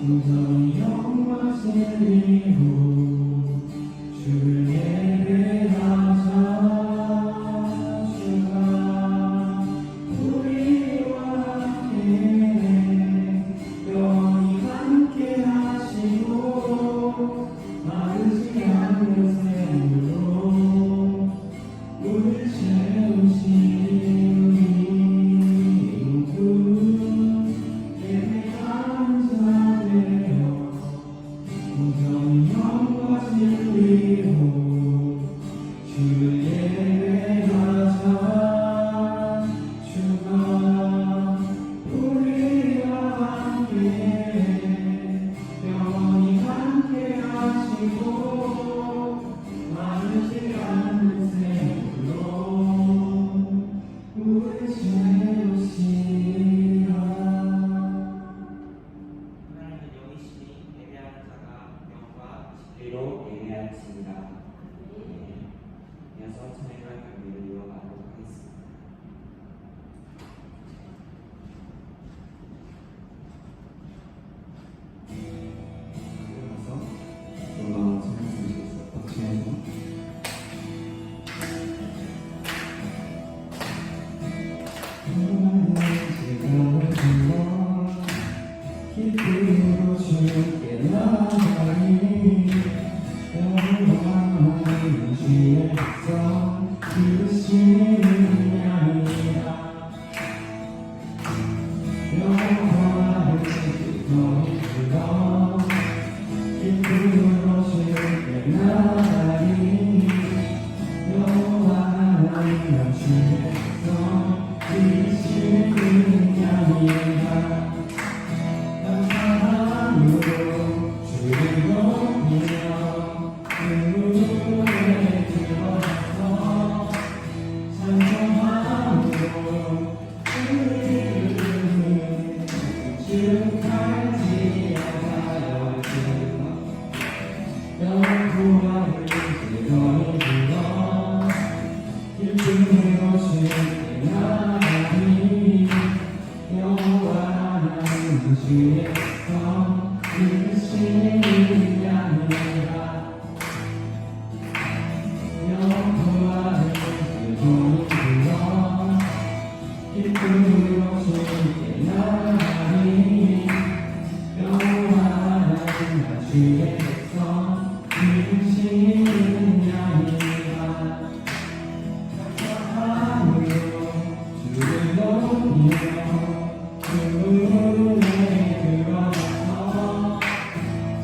우선 영광 드리고 주를 예배하자. 주가 우리와 함께 영원히 함께 하시고 마르지 않는 샘으로 우릴 채우신 우리 모두 예배 감사드려 우선 영광 드리고 주를 예배하자. 주가 우리와 함께 영원히 함께 하시고 마르지 않는 샘으로 우릴 채우시리라. 하나님은 영이시니 예배하는 자가 영과 진리로 예배하였습니다. 이어서 찬양과 경배를 이어가도록 하겠습니다. 그래서 놀라운 찬양 드리겠습니다. 박수해서 시간을 불러 기쁨으로 주께 나아가니 영원한 주의 백성 그리시는 양이라. 영원한 주의 불러 기쁨으로 주께 나아가니 영원한 주의 백성 그리시는 양이라. 감사함으로 주를 높이며 그 무대 들어가서 찬송함으로 주의 이름을 축하지어가여 주마. 영구와 즐거이 불러 기쁨으로 주께 나아가니 영원한 주의 성 그리시는 양이라. 영구와 즐거이 불러 기쁨으로 주께 나아가니 영원한 주의 성 그리시는 양이라. 감사함으로 주를 높이며 그 문에 들어가서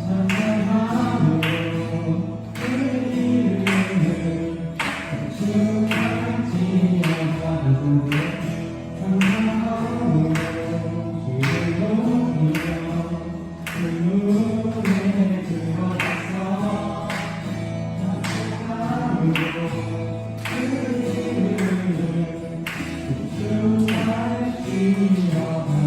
찬양함으로 그 이름을 축하지어가고 감사함으로 주를 높이며 그 문에 들어가서 찬양함으로 그 이름을 축하지어가.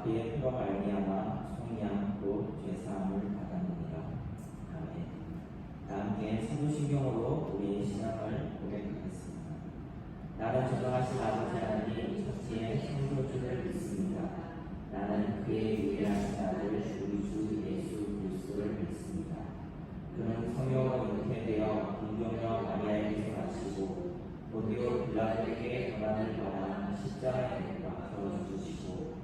그의 피로 말미암아 성량 곧 죄사함을 받았느니라. 아멘. 다 함께 사도신경으로 우리의 신앙을 고백하겠습니다. 나는 전능하신 아버지 하나님 첫째 창조주를 믿습니다. 나는 그의 유일하신 아들 우리 주 예수 그리스도를 믿습니다. 그는 성령으로 잉태되어 공경여 마리아에게서 나시고 본디오 빌라도에게 고난을 받아 십자가에 못 박혀 죽으시고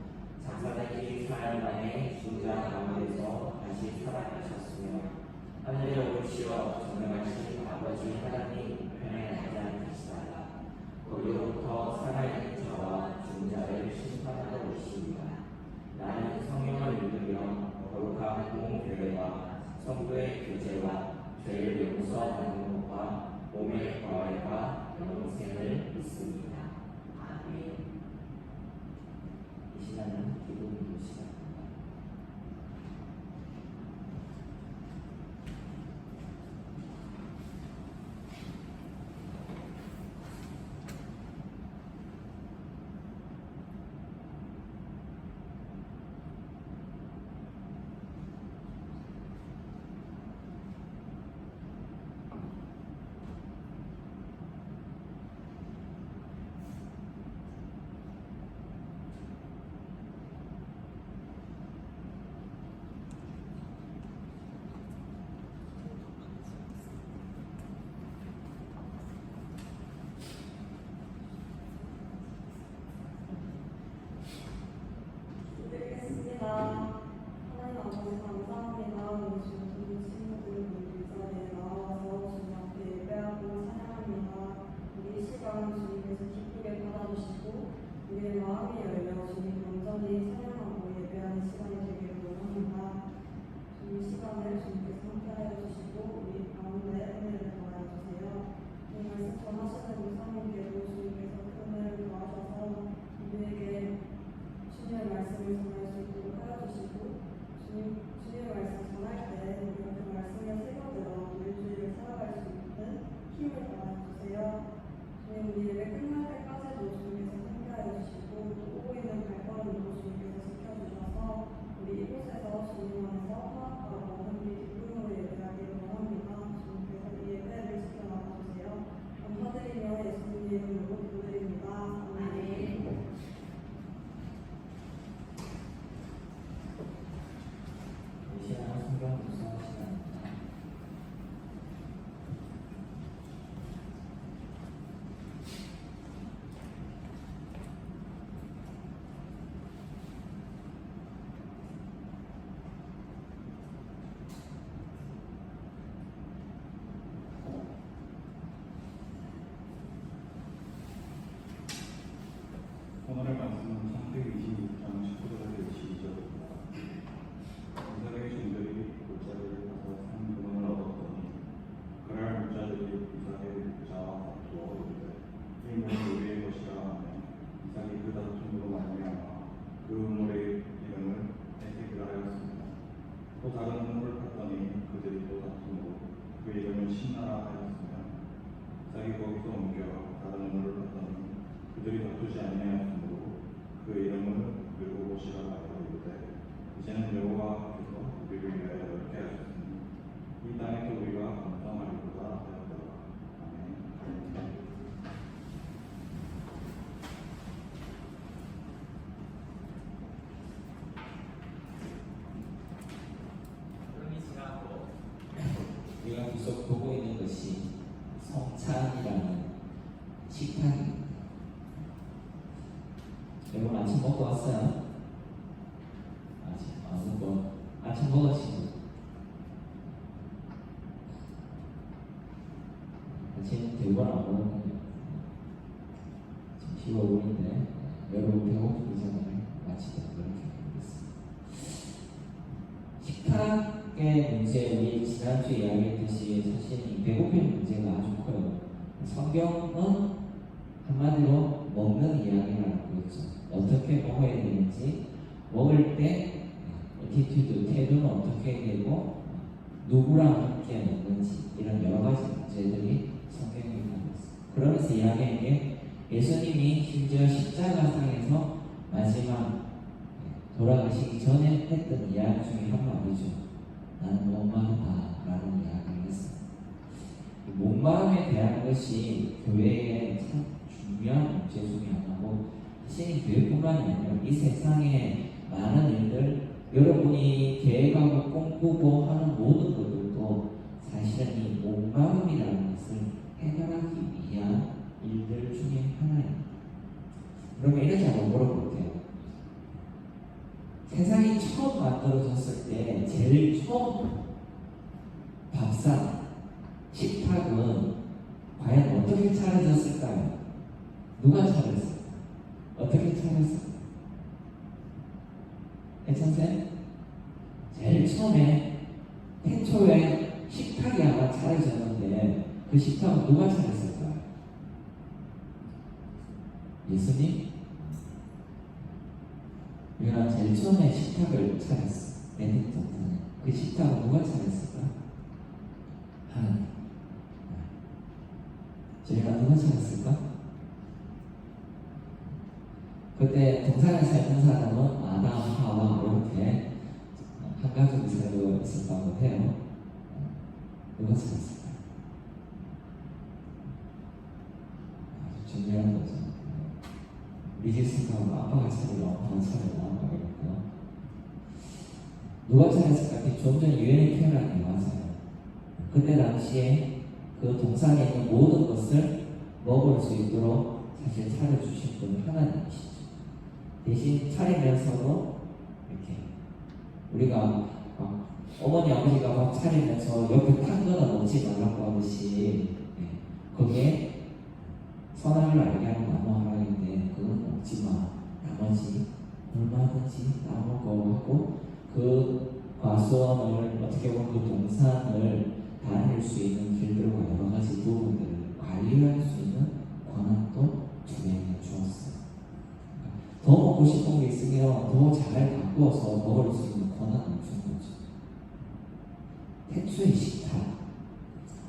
장사된 지 4일 만에 죽은 자 가운데서 다시 살아나셨으며 하늘에 오르시어 전능하신 아버지 하나님 편에 앉아계시다. 거기로부터 살아있는 자와 죽은 자를 심판하러 오시리라. 나는 성령을 믿으며 거룩한 공교회와 성도의 교제와 죄를 용서하는 것과 몸의 부활과 영생을 믿습니다. 아멘. 이 시간은 기도의 시간입니다. 그들이 다투지 아니하였으므로 그 이름을 느보봇이라 하여 이르되 이제는 여호와께서 우리를 위하여 넓게 하셨으니 이 땅에도 우리가 감당하리로다 하였더라. 아멘. 그럼 이 시간으로 우리가 계속 보고 있는 것이 성찬이라는 식탁입니다. 여러분 아침 먹고 왔어요? 아침 먹었지? 아침 대부분 안 먹었는데 지금 15분인데 여러분 배고프기 전에 마치도록 그렇게 하겠습니다. 식탁의 문제, 우리 지난주에 이야기했듯이 사실 이 배고픈 문제가 아주 커요. 성경은 한마디로 먹는 이야기를 하고 있죠. 어떻게 먹어야 되는지, 먹을 때 애티튜드, 태도는 어떻게 되고 누구랑 함께 먹는지 이런 여러 가지 문제들이 성경에 나오고 있습니다. 그러면서 이야기한 게 예수님이 심지어 십자가상에서 마지막 돌아가시기 전에 했던 이야기 중에 한 말이죠. 나는 목마르다 라는 이야기를 했어요. 목마름에 대한 것이 교회의 참 중요한 문제 중에 하나고, 사실 교회뿐만이 아니라 이 세상의 많은 일들, 여러분이 계획하고 꿈꾸고 하는 모든 것들도 사실은 이 목마름이라는 것을 해결하기 위한 일들 중에 하나입니다. 그러면 이렇게 한번 물어볼게요. 세상이 처음 만들어졌을 때 제일 처음 밥상, 식탁은 과연 어떻게 차려졌을까요? 누가 차렸어요? 어떻게 차렸어요? 해천생? 제일 처음에 태초에 식탁이 아마 차려졌는데 그 식탁은 누가 차렸을까요? 예수님? 우리가 제일 처음에 식탁을 차렸어. 에덴 동산에. 그 식탁은 누가 차렸을까? 하나님. 저희가 누가 차렸을까? 그때 동산에 살던 사람은 아담, 하와 이렇게 한 가족이 살고 있었다고 해요. 누가 차렸을까? 아주 중요한 거죠. 미지스가 아빠가 차리고 엄마가 차리고 아빠가 이랬고요. 누가 차렸을까? 좀 전에 유엔이 표현한 게 맞아요. 그때 당시에 그 동산에 있는 모든 것을 먹을 수 있도록 사실 차려주신 분이 하나님이시죠. 대신 차리면서도 이렇게 우리가 어머니 아버지가 막 차리면서 옆에 탄 거는 먹지 말라고 하듯이 거기에 선악을 알게 하는 나무 하나인데 그건 먹지 마. 나머지 얼마든지 나먹어 하고 그 과수원을 어떻게 보면 그 동산을 다닐 수 있는 길들과 여러 가지 부분들을 관리할 수 있는 권한도 주에게 주었어요. 더 먹고 싶은 게 있으면 더 잘 바꾸어서 먹을 수 있는 권한을 준 거죠. 태초의 식탁.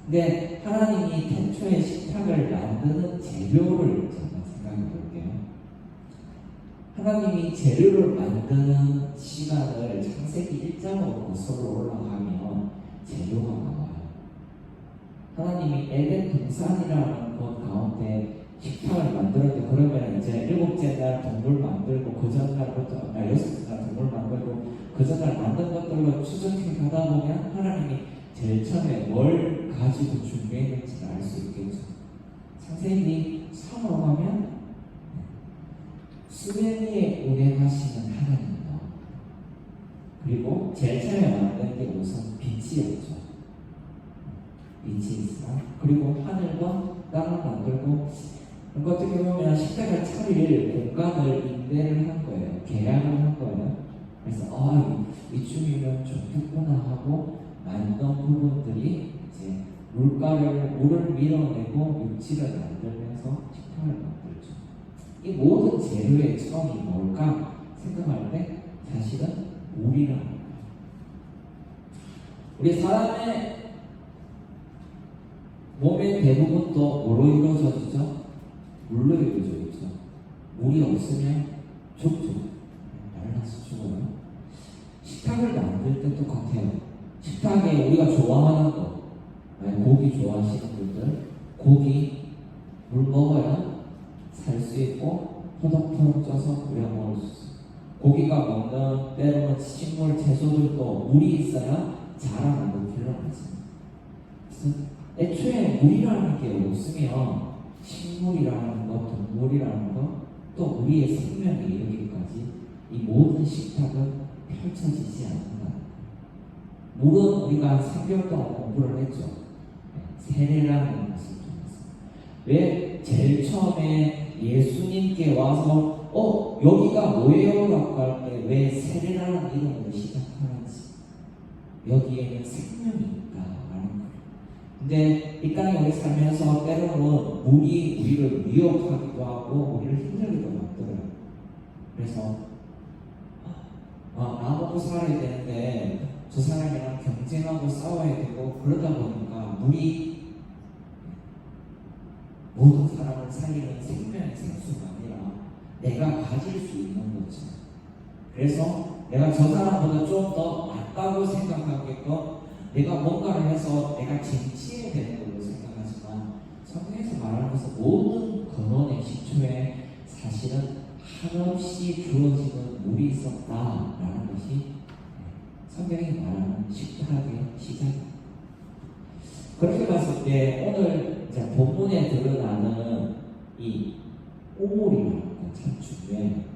근데 하나님이 태초의 식탁을 만드는 재료를 잠깐 생각해 볼게요. 하나님이 재료를 만드는 시간을 창세기 1장으로 거슬러 올라가면 재료가 나와요. 하나님이 에덴 동산이라는 것 가운데 식탁을 만들었는데, 그러면 이제 7째 날 동물 만들고 그 전날부터 6째 날 동물 만들고 그 전날 만든 것들로 추적해 가다 보면 하나님이 제일 처음에 뭘 가지고 준비했는지를 알 수 있겠죠. 창세기 3으로 가면 수면위에 운행하시는 하나님이요. 그리고 제일 처음에 만든 게 우선 빛이었죠. 빛이 있어. 그리고 하늘과 땅을 만들고, 어떻게 보면 식탁을 차릴 공간을 임대를 한 거예요. 계약을 한 거예요. 그래서 이쯤이면 좋겠구나 하고 만든 부분들이 이제 물을 밀어내고 육지를 만들면서 식탁을 만들죠. 이 모든 재료의 처음이 뭘까 생각할 때 사실은 물이라는 거예요. 우리 사람의 몸의 대부분 또 뭐로 이루어져 있죠? 물로 이루어져 있죠. 물이 없으면 죽죠. 말라서 죽어요. 식탁을 만들 때 똑같아요. 식탁에 우리가 좋아하는 거, 고기 좋아하시는 분들, 고기 물 먹어야 살 수 있고 토닥토닥 쪄서 우리가 먹을 수 있어요. 고기가 먹는 때로는 식물 채소들도 물이 있어야 자라는 거 필요하잖아요. 그래서 애초에 물이라는 게 없으면 식물이라는 것, 동물이라는 것, 또 우리의 생명에 이르기까지 이 모든 식탁은 펼쳐지지 않는다. 물은 우리가 3개월 동안 공부를 했죠. 세례라는 것을 통해서. 왜 제일 처음에 예수님께 와서 여기가 뭐예요? 라고 할 때 왜 세례라는 이름으로 시작하는지, 여기에는 생명이 있다라는 거예요. 근데 이 땅에 우리 살면서 때로는 물이 우리를 위협하기도 하고 우리를 힘들게도 만들어요. 그래서 나보고 살아야 되는데 저 사람이랑 경쟁하고 싸워야 되고, 그러다 보니까 물이 모든 사람을 살리는 생명의 생수가 아니라 내가 가질 수 있는 거죠. 그래서 내가 저 사람보다 좀 더 낫다고 생각하게끔 내가 뭔가를 해서 내가 쟁취해야 되는 걸로 생각하지만, 성경에서 말하는 것은 모든 근원의 시초에 사실은 한없이 주어지는 물이 있었다라는 것이 성경이 말하는 식탁의 시작입니다. 그렇게 봤을 때 오늘 이제 본문에 드러나는 이 오물이라는 거 참 중요해요.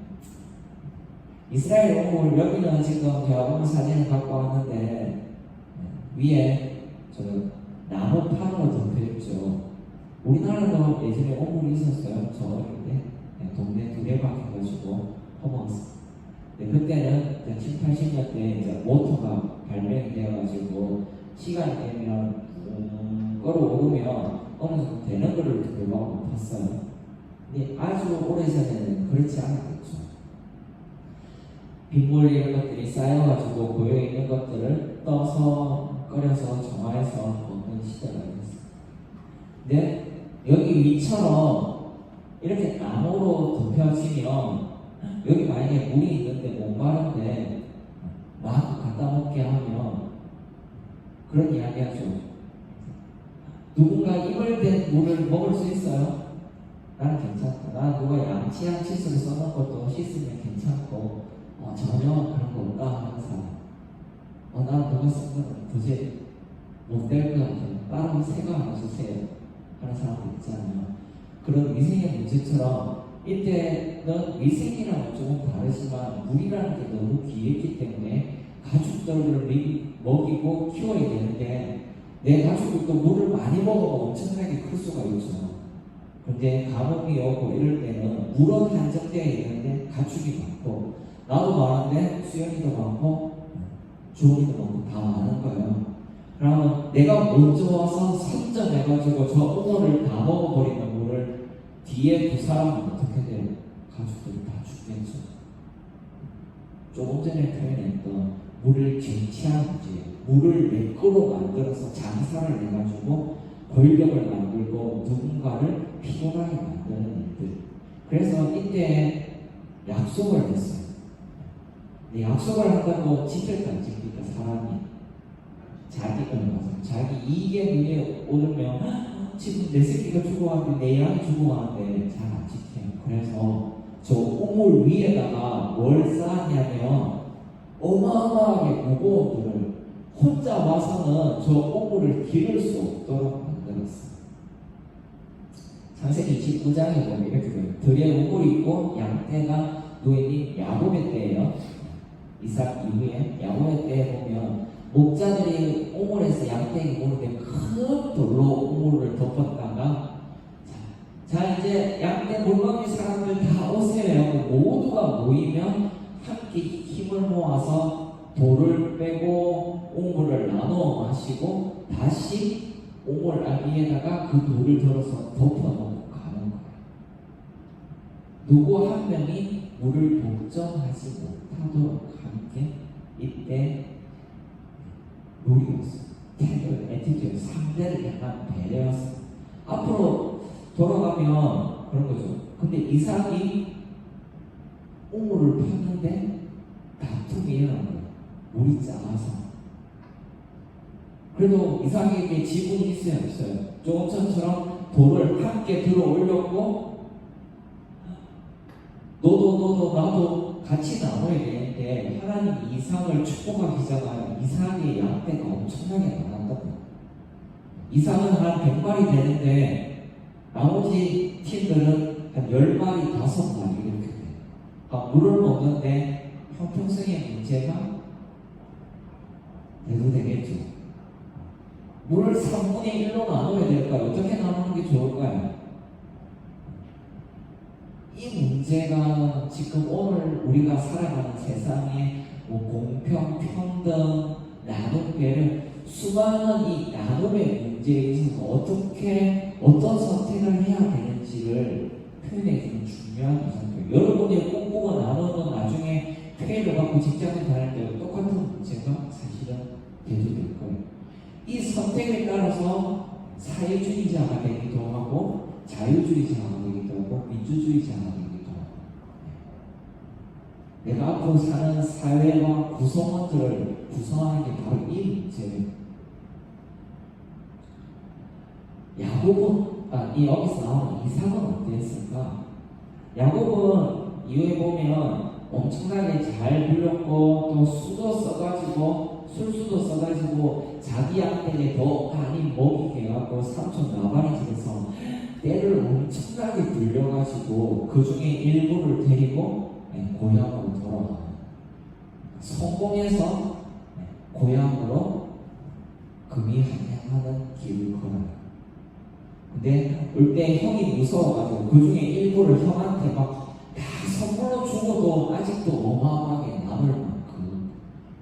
이스라엘 오물, 여기는 지금 제가 오늘 사진을 갖고 왔는데 위에 나무판으로 덮여있죠. 우리나라도 예전에 오물이 있었어요. 저 어릴 때 동네 두레박 해가지고 퍼먹었어요. 그때는 70, 80년대 이제 모터가 발명이 되어가지고 시간이 되면 끌어오르면 어느 정도 되는 거를 두레박으로 팠어요. 근데 아주 오래전에는 그렇지 않았겠죠. 빗물 이런 것들이 쌓여가지고 고여있는 것들을 떠서 끓여서 정화해서 먹는 시대가 있었어요. 근데 여기 위처럼 이렇게 나무로 덮여지면 여기 만약에 물이 있는데 목마른데 막 갖다 먹게 하면 그런 이야기 하죠. 누군가 입을 댄 물을 먹을 수 있어요? 나는 괜찮다. 나 누가 양치한 칫솔을 써놓은 것도 씻으면 괜찮고 전혀 그런 거 없다 하는 사람. 나는 누가 쓴 거는 도저히 못 될 것 같아요. 다른 새거 하나 주세요 하는 사람도 있잖아요. 그런 위생의 문제처럼 이때는 위생이랑은 조금 다르지만 물이라는 게 너무 귀했기 때문에 가축들을 먹이고 키워야 되는데, 내 가축들도 물을 많이 먹으면 엄청나게 클 수가 있죠. 근데 가뭄이 오고 이럴 때는 물은 한정되어 있는데 가축이 많고, 나도 많은데 수연이도 많고 주원이도 많고 다 많은 거예요. 그러면 내가 먼저 와서 선점해가지고 저 오물을 다 먹어버리는 물을 뒤에 두 사람은 어떻게 돼요? 가축들이 다 죽겠죠. 조금 전에 표현했던 물을 쟁취하는 문제, 물을 내 거로 만들어서 장사를 해가지고 권력을 만들고 누군가를 피곤하게 만드는 일들. 그래서 이때 약속을 했어요. 약속을 한다고 지킬 때 안 지킬까, 사람이. 자기 이익에 눈에 오르면 지금 내 새끼가 죽어가는데 내 양이 죽어가는데 잘 안 지켜요. 그래서 저 우물 위에다가 뭘 쌓았냐면 어마어마하게 무거운 돌을 혼자 와서는 저 우물을 기를 수 없도록 만들었어요. 창세기 29장에 보면 이렇게 돼요. 들에 우물이 있고 양떼가 누워있는 야곱의 때예요. 이삭 이후에 야곱의 때에 보면 목자들이 우물에서 양떼기 모르게 큰 돌로 우물을 덮었다가 자 이제 양떼 물먹이 사람들 다 오세요 하고 모두가 모이면 함께 힘을 모아서 돌을 빼고 우물을 나눠 마시고 다시 우물 아비에다가 그 돌을 들어서 덮어놓고 가는 거예요. 누구 한 명이 물을 독점하지 못하도록 함께 이때 룰이었어요. 태도, 에티튜드, 상대를 향한 배려였어요. 앞으로 돌아가면 그런 거죠. 근데 이삭이 우물을 팠는데 다툼이 일어난 거예요. 물이 작아서. 그래도 이삭에게 지분이 있어요, 없어요? 조금 전처럼 돌을 함께 들어 올렸고 너도 나도 같이 나눠야 되는데 하나님이 이삭을 축복하기 전에 이삭의 양떼가 엄청나게 많았거든요. 이삭은 한 100마리 되는데 나머지 팀들은 한 10마리, 5마리 이렇게 돼요. 물을 먹는데 형평성의 문제가 돼도 되겠죠. 물을 3분의 1로 나눠야 될까요? 어떻게 나누는 게 좋을까요? 이 문제가 지금 오늘 우리가 살아가는 세상에 공평, 평등, 나눔배를 수많은 이 나눔의 문제에 있어서 어떤 선택을 해야 되는지를 표현해 주는 중요한 이상이에요. 여러분의 꿈꾸고 나누는 나중에 피해를 받고 직장에 다닐 때 똑같은 문제가 사실은 대두될 거예요. 이 선택에 따라서 사회주의자가 되기도 하고 자유주의자가 되기도 하고 민주주의자가 되기도 하고 내가 앞으로 사는 사회와 구성원들을 구성하는 게 바로 이 문제예요. 야곱은 여기서 나오는 이삭은 어땠을까? 야곱은 이후에 보면 엄청나게 잘 불렸고 또 술도 써가지고 자기한테 더 많이 먹이게 해갖고 삼촌 나발이 집에서 때를 엄청나게 불려가지고 그 중에 일부를 데리고 고향으로 돌아가요. 성공해서 고향으로 금이 환영하는 길을 걸어요. 근데 올 때 형이 무서워가지고 그 중에 일부를 형한테 막 다 선물로 주고도 아직도 어마어마하게 남을 만큼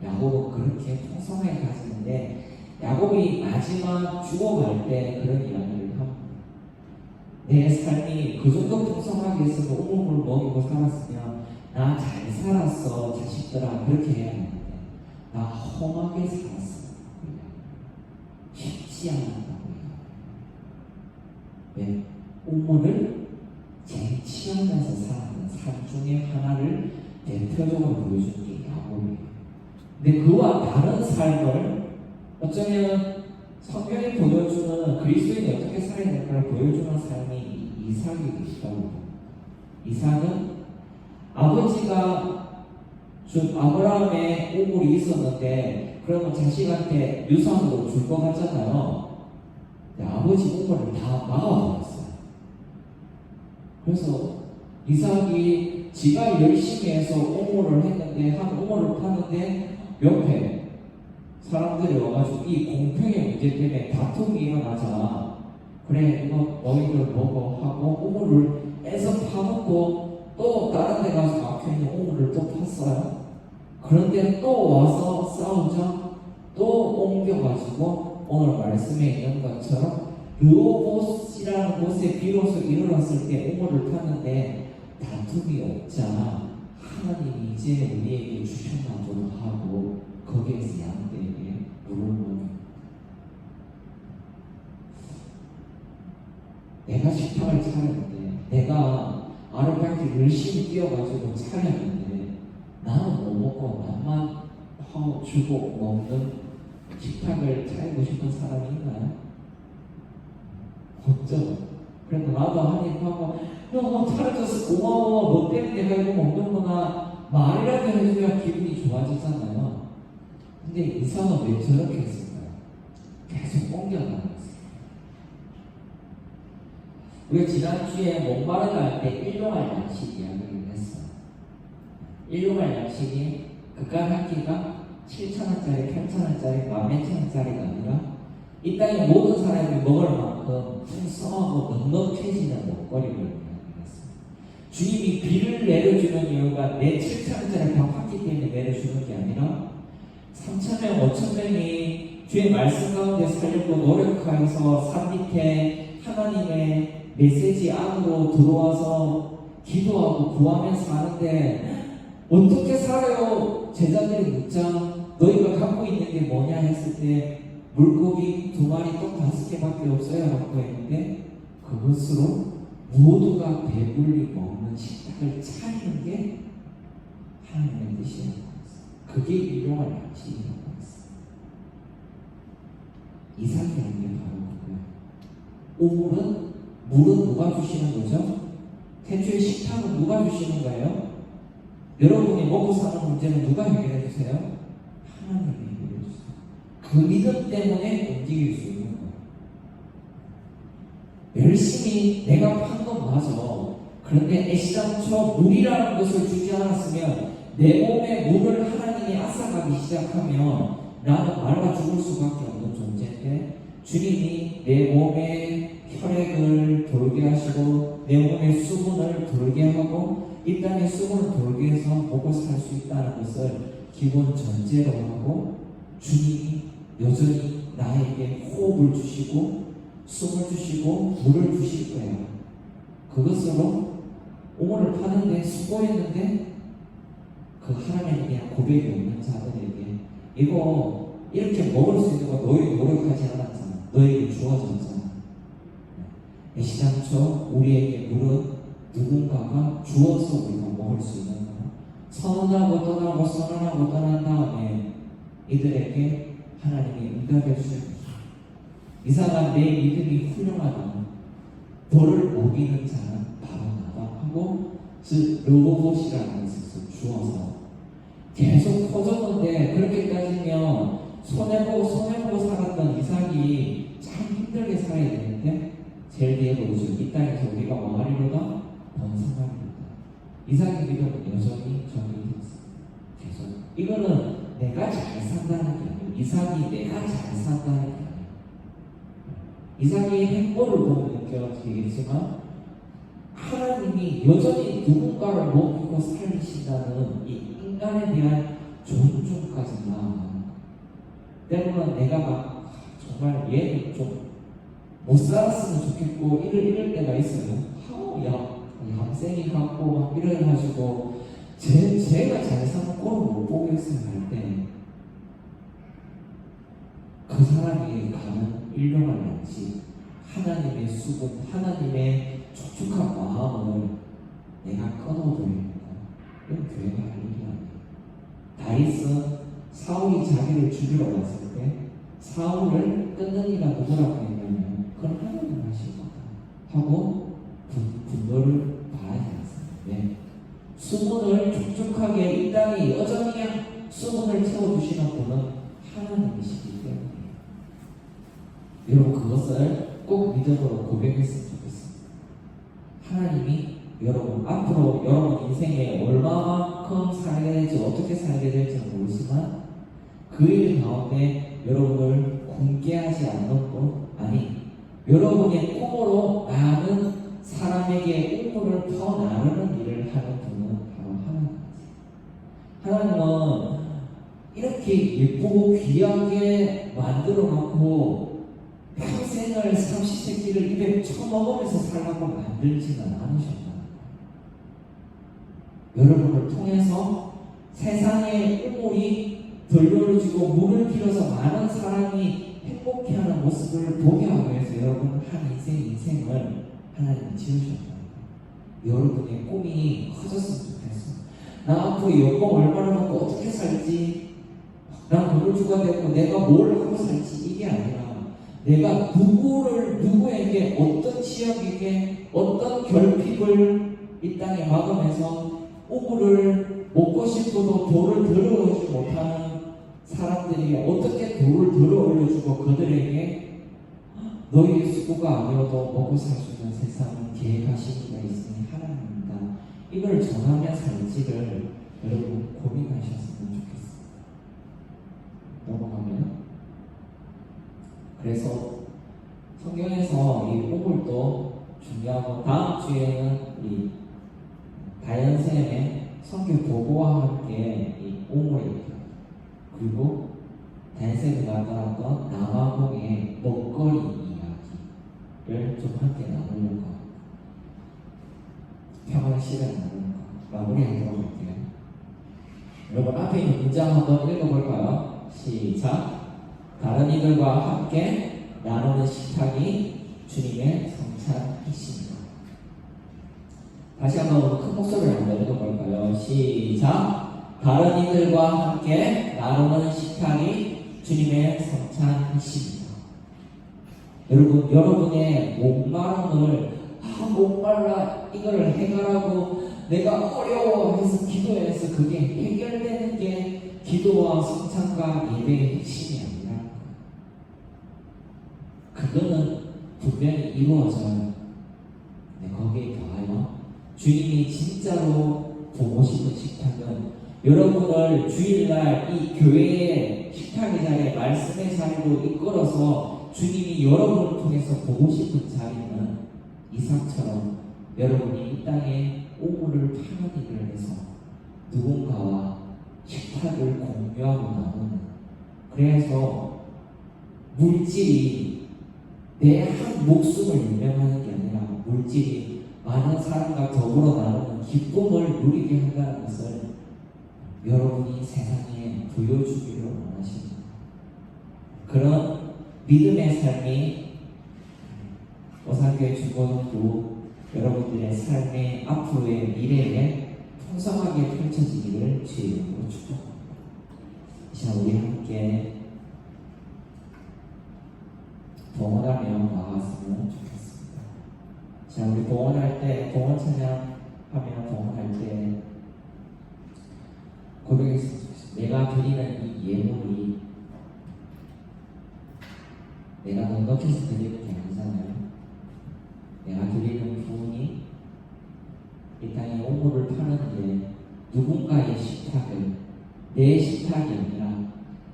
야곱은 그렇게 풍성하게 가지는데 야곱이 마지막 죽어갈 때 그런 이야기를 합니다. 내 삶이 그 정도 풍성하게 있어서 우물물 먹이고 살았으면 나 잘 살았어 자식들아 그렇게 해야 되는데 나 험하게 살았어. 쉽지 않았다고 해요. 왜? 우물을 쟁취하면서 살았던 삶 중에 하나를 대표적으로 보여주는 게 야곱이에요. 근데 그와 다른 삶을 어쩌면 성경이 보여주는 그리스도인이 어떻게 살아야 될까를 보여주는 삶이 이삭이기도 하고 이삭은 아버지가 준 아브라함의 우물이 있었는데 그러면 자식한테 유산으로 줄 것 같잖아요. 근데 아버지 우물을 다 막아버렸어요. 그래서 이삭이 지가 열심히 해서 우물을 했는데 한 우물을 파는데 옆에 사람들이 와가지고 이 공평의 문제 때문에 다툼이 일어나자 그래 이거 너희들 먹어 하고 우물을 애서 파놓고 또 다른 데 가서 막혀있는 우물을 또 팠어요. 그런데 또 와서 싸우자 또 옮겨가지고 오늘 말씀에 있는 것처럼 르호봇이라는 곳에 비로소 이르렀을 때 우물을 탔는데 다툼이 없자 하나님이 이제 우리에게 주셨나보다 하고 거기에서 양떼에게 물을 먹여. 내가 식탁을 차렸는데 내가 아르바이트 열심히 뛰어가지고 차렸는데 나는 못 먹고 나만 주고 먹는 식탁을 차리고 싶은 사람이 있나요? 없죠. 그래서 나도 하나님하고 너 차려줘서 고마워 너 때문에 내가 이거 먹는구나 말이라도 해줘야 기분이 좋아지잖아요. 근데 이삭은 왜 저렇게 했을까요? 계속 옮겨가는 거예요. 우리가 지난주에 목마르다 할 때 일용할 양식 이야기를 했어요. 일용할 양식이 그깟 한 끼가 7,000원짜리, 8,000원짜리, 11,000원짜리가 아니라 이 땅의 모든 사람이 먹을 만큼 풍성하고 넉넉해지는 먹거리를 이야기했어요. 주님이 비를 내려주는 이유가 내 7,000원짜리 밥 한 끼 때문에 내려주는 게 아니라 3,000명, 5,000명이 주의 말씀 가운데 살려고 노력하여서 산 밑에 하나님의 메시지 안으로 들어와서 기도하고 구하면서 사는데 어떻게 살아요? 제자들이 묻자 너희가 갖고 있는 게 뭐냐 했을 때 물고기 2마리 또 5개밖에 없어요 라고 했는데 그것으로 모두가 배불리 먹는 식탁을 차리는 게 하나님의 뜻이라고 했어요. 그게 일용할 양식이라고 했어요. 이삭이라는 게 바로 그거예요. 물은 누가 주시는 거죠? 태초의 식탁은 누가 주시는 거예요? 여러분이 먹고 사는 문제는 누가 해결해 주세요? 하나님이 해결해 주세요. 그 믿음 때문에 움직일 수 있는 거예요. 열심히 내가 판 건 맞아. 그런데 애시당초 물이라는 것을 주지 않았으면 내 몸에 물을 하나님이 앗아가기 시작하면 나는 말라 죽을 수밖에 없는 존재인데 주님이 내 몸에 혈액을 돌게 하시고 내 몸에 수분을 돌게 하고 이 땅에 수분을 돌게 해서 먹고 살 수 있다는 것을 기본 전제로 하고 주님이 여전히 나에게 호흡을 주시고 숨을 주시고 물을 주실 거예요. 그것으로 오물을 파는데 수고했는데 그 하나님에 대한 고백이 없는 자들에게 이거 이렇게 먹을 수 있는 거 너희 노력하지 않았잖아. 너에게 주어졌잖아. 애시당초 우리에게 물은 누군가가 주어서 우리가 먹을 수 있는 거야. 선언하고 떠나고 선언하고 떠난 다음에 이들에게 하나님이 응답해 주십니다. 이상한 내 믿음이 훌륭하다. 너를 먹이는 자는 바로 나다 하고 즉 르호봇이라는 것을 주어서 계속 커졌는데 그렇게 따지면 손해보고 살았던 이삭이 참 힘들게 살아야 되는데 제일 뒤에 보죠. 이 땅에서 우리가 왕하리로다 번성하리로다. 이삭의 믿음은 여전히 정리되었어요. 계속 이거는 내가 잘 산다는 게 아니에요. 이삭이 내가 잘 산다는 게 아니에요. 이삭이 행보를 보면 느껴지겠지만 하나님이 여전히 누군가를 먹이고 살리신다는 이 인간에 대한 존중까지 나아가는 때로는 내가 막 정말 얘는 좀 못 살았으면 좋겠고 이럴 때가 있어요. 얌생이 같고 막 이래가지고 제가 잘 사는 꼴을 못 보겠어요 할 때 그 사람이 가는 일용할 양식 하나님의 수분 하나님의 촉촉한 마음을 내가 끊어버립니다. 이건 교회가 할 일이 아니에요. 다윗은 사울이 자기를 죽이러 왔을 때 사울을 끊는 이가 누구라고 했냐면 그건 하나님 하실 거다 하고 분노를 바라지 않습니다. 네. 수분을 촉촉하게 이 땅에 여전히 수분을 채워주시는 분은 하나님이시기 때문에 여러분 그것을 꼭 믿음으로 고백했으면 좋겠습니다. 하나님이 여러분 앞으로 여러분 인생에 얼마만큼 살게 될지 어떻게 살게 될지는 모르지만 그 일 가운데 여러분을 공개하지 않는 분 아니 여러분의 꿈으로 많은 사람에게 꿈을 더 나누는 일을 하는 분은 바로 하나님이세요. 하나님은 이렇게 예쁘고 귀하게 만들어 놓고 평생을 삼시세끼를 입에 처먹으면서 살라고 만들지는 않으셨다. 여러분을 통해서 세상의 우물이 돌려주고 물을 빌어서 많은 사람이 행복해하는 모습을 보게 하기 위해서 여러분 한 인생을 하나님이 지으셨다. 여러분의 꿈이 커졌으면 좋겠어. 나 앞으로 연봉 얼마나 받고 어떻게 살지? 난 노조주가 되고 내가 뭘 하고 살지? 이게 아니라 내가 누구에게 어떤 지역에게 어떤 결핍을 이 땅에 막으면서 우물을 먹고 싶어도 돌을 들어오지 못하는 사람들이 어떻게 돌을 들어올려주고 그들에게 너희의 수고가 아니어도 먹고 살 수 있는 세상을 계획하시는 게 있으니 하나님입니다. 이걸 전하며 살지를 여러분 고민하셨으면 좋겠습니다. 넘어가면 그래서 성경에서 이 우물도 중요하고 다음 주에는 이 다현쌤의 성경 보고와 함께 이 우물에 그리고 다현쌤이 나타났던 남아공의 먹거리 이야기를 좀 함께 나누려고 합니다. 평화의 시간을 나누는 거 마무리하도록 할게요. 여러분 앞에 있는 문장 한번 읽어볼까요? 시작. 다른 이들과 함께 나누는 식탁이 주님의 성찬이십니다. 다시 한번 큰 목소리로 한번 읽어볼까요? 시작. 다른 이들과 함께 나누는 식탁이 주님의 성찬이십니다. 여러분, 여러분의 목마름을 목말라 이거를 해결하고 내가 어려워해서 기도해서 그게 해결되는 게 기도와 성찬과 예배의 핵심이 아니라 그거는 분명히 이루어져요. 네, 거기에 더하여 주님이 진짜로 보고 싶은 식탁은 여러분을 주일날 이 교회의 식탁의 자리에 말씀의 자리로 이끌어서 주님이 여러분을 통해서 보고 싶은 자리는 이삭처럼 여러분이 이 땅에 오물을 파는 일을 해서 누군가와 식탁을 공유하고 나누는, 그래서 물질이 내 한 목숨을 유명하는 게 아니라 물질이 많은 사람과 더불어 나누는 기쁨을 누리게 한다는 것을 여러분이 세상에 보여주기를 원하십니다. 그런 믿음의 삶이 오산교회 중고등부 여러분들의 삶의 앞으로의 미래에 풍성하게 펼쳐지기를 주의 이름으로 축복합니다. 자, 우리 함께 봉헌하며 나갔으면 좋겠습니다. 자, 우리 봉헌할 때, 봉헌 찬양하며 봉헌할 때 고백했으면 좋겠습니다. 내가 드리는 이 예물이 내가 넉넉해서 드리는 게 아니잖아요. 내가 드리는 부분이 이 땅에 오물을 파는데 누군가의 식탁을, 내 식탁이 아니라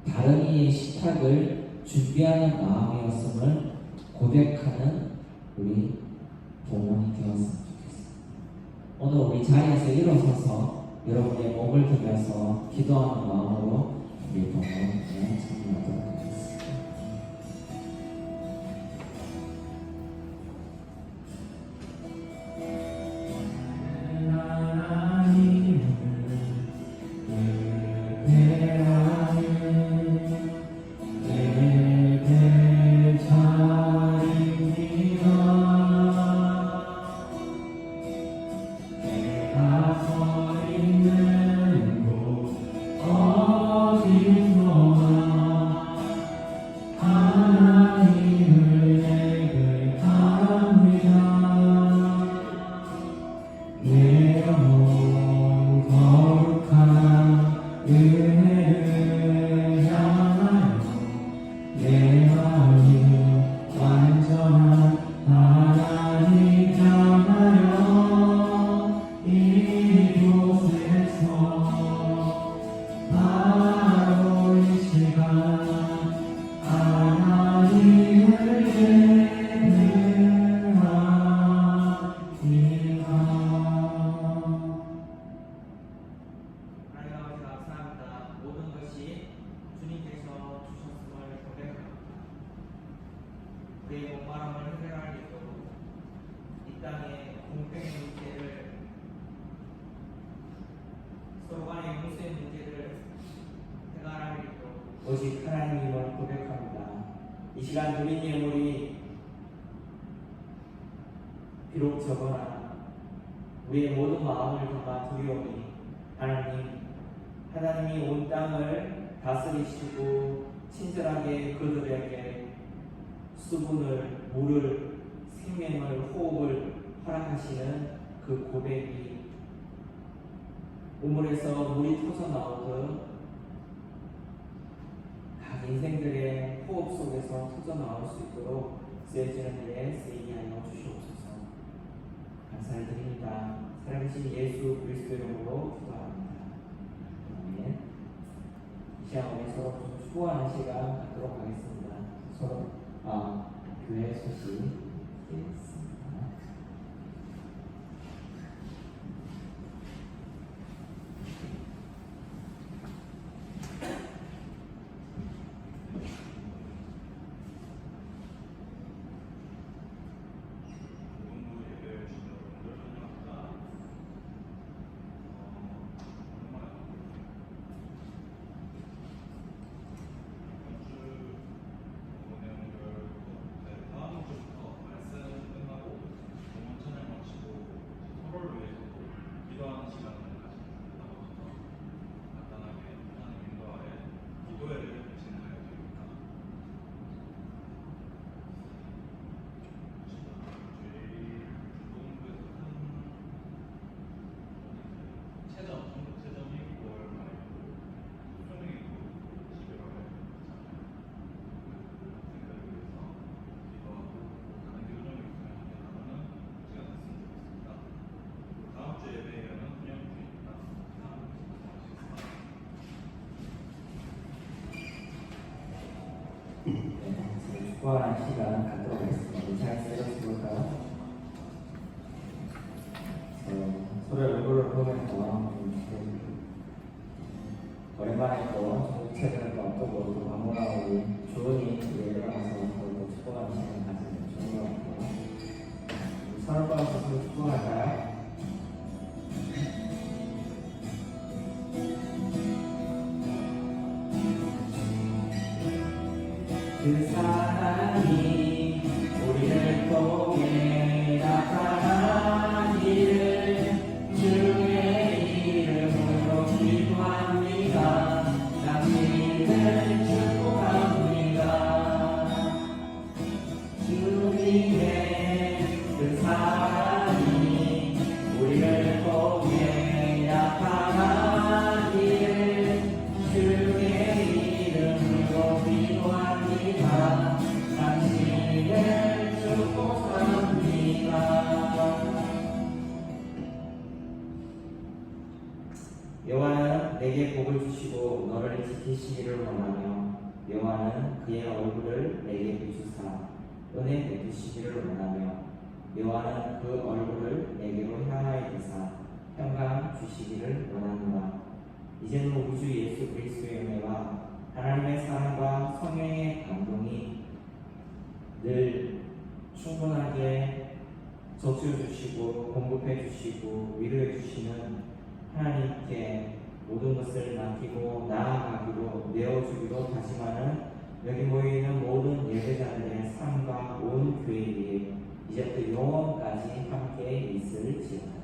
다른 이의 식탁을 준비하는 마음이었음을 고백하는 우리 봉헌이 되었으면 좋겠습니다. 오늘 우리 자리에서 일어서서 여러분의 몸을 들여서 기도하는 마음으로 우리 봉헌에 참여하도록 하겠습니다. 우리의 목마름을 해결할 일도 이 땅의 공평의 문제를, 서로 간의 용서의 문제를 해결할 일도 오직 하나님을 고백합니다. 이 시간 드린 예물이 비록 적으나 우리의 모든 마음을 담아 드리오니 하나님이 온 땅을 다스리시고 친절하게 그들에게 수분을, 물을, 생명을, 호흡을 허락하시는 그 고백이 우물에서 물이 터져 나오듯 각 인생들의 호흡 속에서 터져 나올 수 있도록 쓰여지는 일에 쓰이게 하여 주시옵소서. 감사를 드립니다. 살아계신 예수 그리스도 이름으로 기도합니다. 아멘. 이 시간 우리 서로 좀 축복하는 시간 갖도록 하겠습니다. 서로 교회 소식 드리겠습니다. 다음 주부터 말씀 끝나고 축복하는 시간 갖도록 하겠습니다. 우리 잘 세워볼까요? 서로의 얼굴을 보면서 오랜만에 또 최근에 또 아무나 우리 주원이 일어나서 또 축복하는 시간 가지면 좋은 것 같아요. 서로가 스스로 축복할까요? 그 사랑이 우리를 통해 나타나기를 주의 이름으로 기도합니다. 당신을 축복합니다. 주님의 그 사랑이 우리를 통해 나타나기를 주의 이름으로 기도합니다. 당신을 축복합니다. 여호와는 내게 복을 주시고 너를 지키시기를 원하며 여호와는 그의 얼굴을 내게 비추사 은혜 베푸시기를 원하며 여호와는 그 얼굴을 내게로 향하여 드사 평강 주시기를 원하노라. 이제는 우리 주 예수 그리스도의 은혜와 하나님의 사랑과 성령의 감동이 늘 충분하게 적셔 주시고 공급해 주시고 위로해 주시는 하나님께 모든 것을 맡기고 나아가기로 내어주기로 다짐하는 여기 모여있는 모든 예배자들의 삶과 온 교회 위에 이제부터 영원까지 함께 있을지어다.